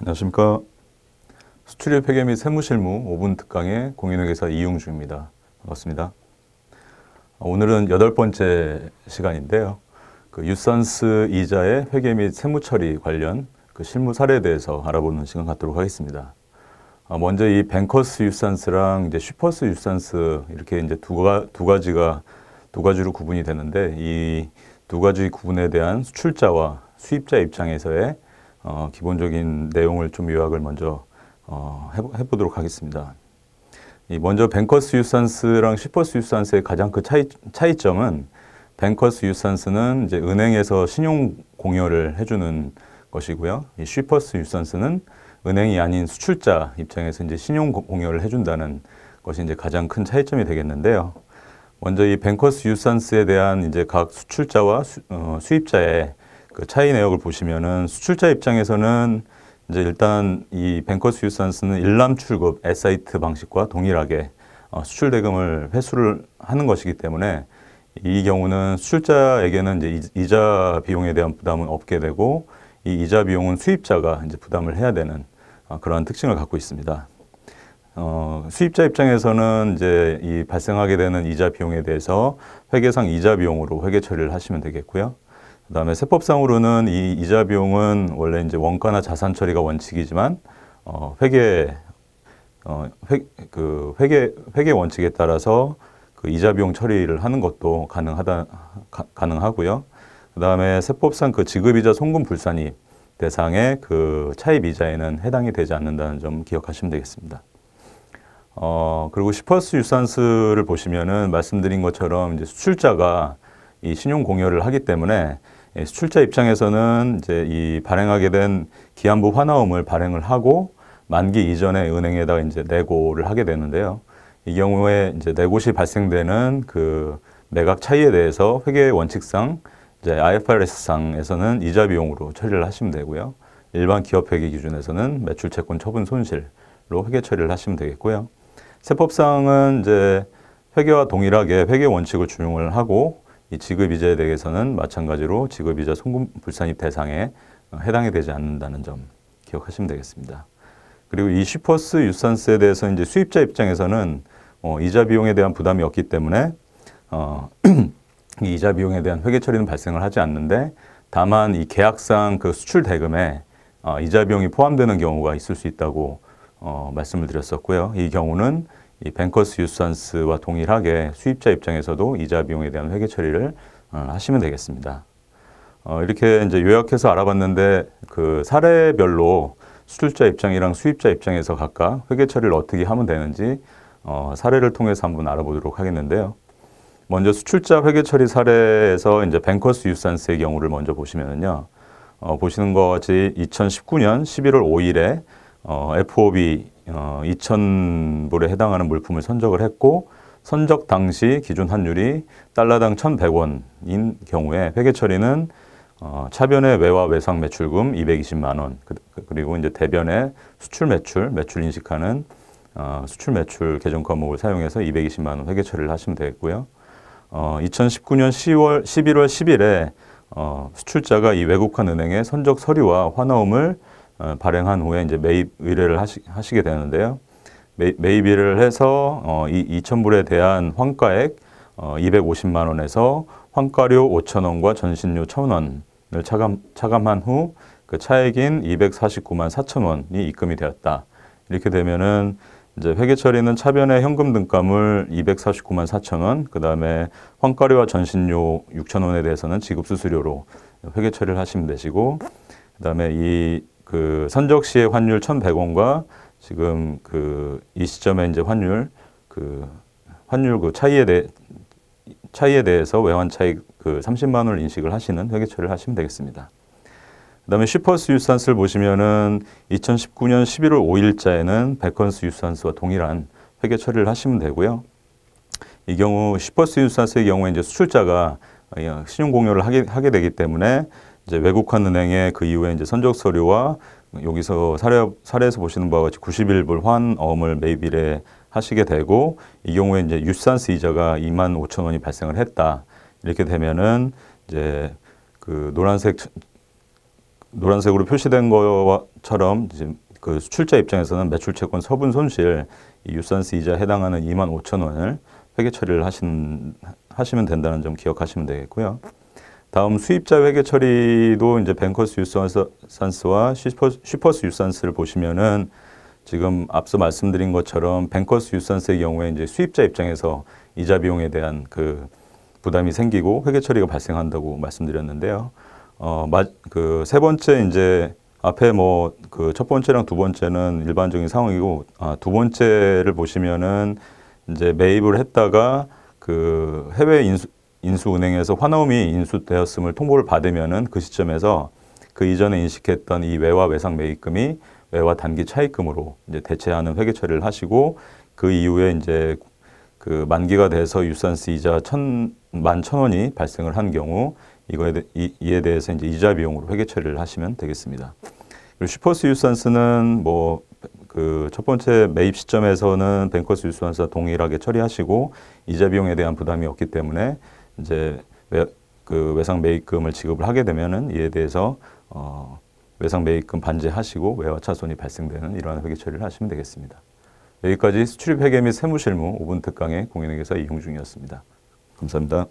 안녕하십니까. 수출입 회계 및 세무실무 5분 특강의 공인회계사 이용주입니다. 반갑습니다. 오늘은 8번째 시간인데요. 유산스 이자의 회계 및 세무 처리 관련 실무 사례에 대해서 알아보는 시간 갖도록 하겠습니다. 먼저 이 뱅커스 유산스랑 이제 슈퍼스 유산스 이렇게 이제 두 가지로 구분이 되는데, 이 두 가지 구분에 대한 수출자와 수입자 입장에서의 기본적인 내용을 좀 요약을 먼저 해보도록 하겠습니다. 먼저 뱅커스 유산스랑 슈퍼스 유산스의 가장 큰 차이점은, 뱅커스 유산스는 이제 은행에서 신용 공여를 해주는 것이고요. 이 슈퍼스 유산스는 은행이 아닌 수출자 입장에서 이제 신용 공여를 해준다는 것이 이제 가장 큰 차이점이 되겠는데요. 먼저 이 뱅커스 유산스에 대한 이제 각 수출자와 수입자의 그 차이 내역을 보시면은, 수출자 입장에서는 이제 일단 이 뱅커스 유산스는 일람 출급 에사이트 방식과 동일하게 수출 대금을 회수를 하는 것이기 때문에, 이 경우는 수출자에게는 이제 이자 비용에 대한 부담은 없게 되고, 이 이자 비용은 수입자가 이제 부담을 해야 되는 그러한 특징을 갖고 있습니다. 수입자 입장에서는 이제 이 발생하게 되는 이자 비용에 대해서 회계상 이자 비용으로 회계 처리를 하시면 되겠고요. 그다음에 세법상으로는 이 이자 비용은 원래 이제 원가나 자산 처리가 원칙이지만, 회계 원칙에 따라서 그 이자 비용 처리를 하는 것도 가능하고요. 그다음에 세법상 그 지급이자 송금 불산입 대상의 그 차입 이자에는 해당이 되지 않는다는 점 기억하시면 되겠습니다. 그리고 슈퍼스 유산스를 보시면은 말씀드린 것처럼 이제 수출자가 이 신용 공여를 하기 때문에, 수출자 입장에서는 이제 이 발행하게 된 기한부 환화음을 발행을 하고 만기 이전에 은행에다가 이제 내고를 하게 되는데요. 이 경우에 이제 내고시 발생되는 그 매각 차이에 대해서 회계 원칙상 이제 IFRS상에서는 이자 비용으로 처리를 하시면 되고요. 일반 기업 회계 기준에서는 매출 채권 처분 손실로 회계 처리를 하시면 되겠고요. 세법상은 이제 회계와 동일하게 회계 원칙을 준용을 하고, 이 지급이자에 대해서는 마찬가지로 지급이자 송금 불산입 대상에 해당이 되지 않는다는 점 기억하시면 되겠습니다. 그리고 이 슈퍼스 유산스에 대해서 이제 수입자 입장에서는 이자 비용에 대한 부담이 없기 때문에 이 이자 비용에 대한 회계 처리는 발생을 하지 않는데, 다만 이 계약상 그 수출 대금에 이자 비용이 포함되는 경우가 있을 수 있다고 말씀을 드렸었고요. 이 경우는 이 뱅커스 유산스와 동일하게 수입자 입장에서도 이자 비용에 대한 회계 처리를 하시면 되겠습니다. 이렇게 이제 요약해서 알아봤는데, 그 사례별로 수출자 입장이랑 수입자 입장에서 각각 회계 처리를 어떻게 하면 되는지 사례를 통해서 한번 알아보도록 하겠는데요. 먼저 수출자 회계 처리 사례에서 이제 뱅커스 유산스의 경우를 먼저 보시면은요, 보시는 것 같이 2019년 11월 5일에 FOB 2,000불에 해당하는 물품을 선적을 했고, 선적 당시 기준 환율이 달러당 1,100원인 경우에 회계 처리는 차변의 외화 외상 매출금 220만 원, 그리고 이제 대변의 수출 매출 인식하는 수출 매출 계정 과목을 사용해서 220만 원 회계 처리를 하시면 되겠고요. 2019년 11월 10일에 수출자가 이 외국환 은행에 선적 서류와 환화음을 발행한 후에 이제 매입 의뢰를 하시게 되는데요. 매입 의뢰를 해서 이 2,000불에 대한 환가액 250만 원에서 환가료 5,000원과 전신료 1,000원을 차감한 후 그 차액인 249만 4천 원이 입금이 되었다. 이렇게 되면은 이제 회계 처리는 차변의 현금 등가물 249만 4천 원, 그 다음에 환가료와 전신료 6천 원에 대해서는 지급 수수료로 회계 처리를 하시면 되시고, 그 다음에 그 선적 시의 환율 1,100원과 지금 이 시점에 이제 환율 그 차이에 대해서 외환 차익 30만 원을 인식을 하시는 회계 처리를 하시면 되겠습니다. 그다음에 슈퍼스 유산스를 보시면은 2019년 11월 5일자에는 뱅커스 유산스와 동일한 회계 처리를 하시면 되고요. 이 경우 슈퍼스 유산스의 경우에 이제 수출자가 신용 공여를 하게 되기 때문에 이제 외국환 은행에 그 이후에 이제 선적 서류와 여기서 사례에서 보시는 바와 같이 91불 환어음을 매입 의뢰 하시게 되고, 이 경우에 이제 유산스 이자가 25,000원이 발생을 했다. 이렇게 되면은 이제 그 노란색 노란색으로 표시된 것처럼 이제 그 수출자 입장에서는 매출 채권 서분 손실 이 유산스 이자 해당하는 25,000원을 회계 처리를 하시면 된다는 점 기억하시면 되겠고요. 다음 수입자 회계 처리도 이제 뱅커스 유산스와 슈퍼스 유산스를 보시면은 지금 앞서 말씀드린 것처럼 뱅커스 유산스의 경우에 이제 수입자 입장에서 이자 비용에 대한 그 부담이 생기고 회계 처리가 발생한다고 말씀드렸는데요. 그 세 번째 이제 앞에 뭐 그 첫 번째랑 두 번째는 일반적인 상황이고 두 번째를 보시면은 이제 매입을 했다가 그 해외 인수은행에서 환호음이 인수되었음을 통보를 받으면은 그 시점에서 그 이전에 인식했던 이 외화 외상 매입금이 외화 단기 차입금으로 이제 대체하는 회계 처리를 하시고 그 이후에 이제 그 만기가 돼서 유산스 이자 11,000원이 발생을 한 경우 이에 대해서 이제 이자 비용으로 회계 처리를 하시면 되겠습니다. 그리고 슈퍼스 유산스는 뭐 그 첫 번째 매입 시점에서는 뱅커스 유산스와 동일하게 처리하시고 이자 비용에 대한 부담이 없기 때문에 이제 그 외상 매입금을 지급을 하게 되면은 이에 대해서 외상 매입금 반제하시고 외화 차손이 발생되는 이러한 회계 처리를 하시면 되겠습니다. 여기까지 수출입 회계 및 세무실무 5분 특강의 공인회계사 이용중이었습니다. 감사합니다.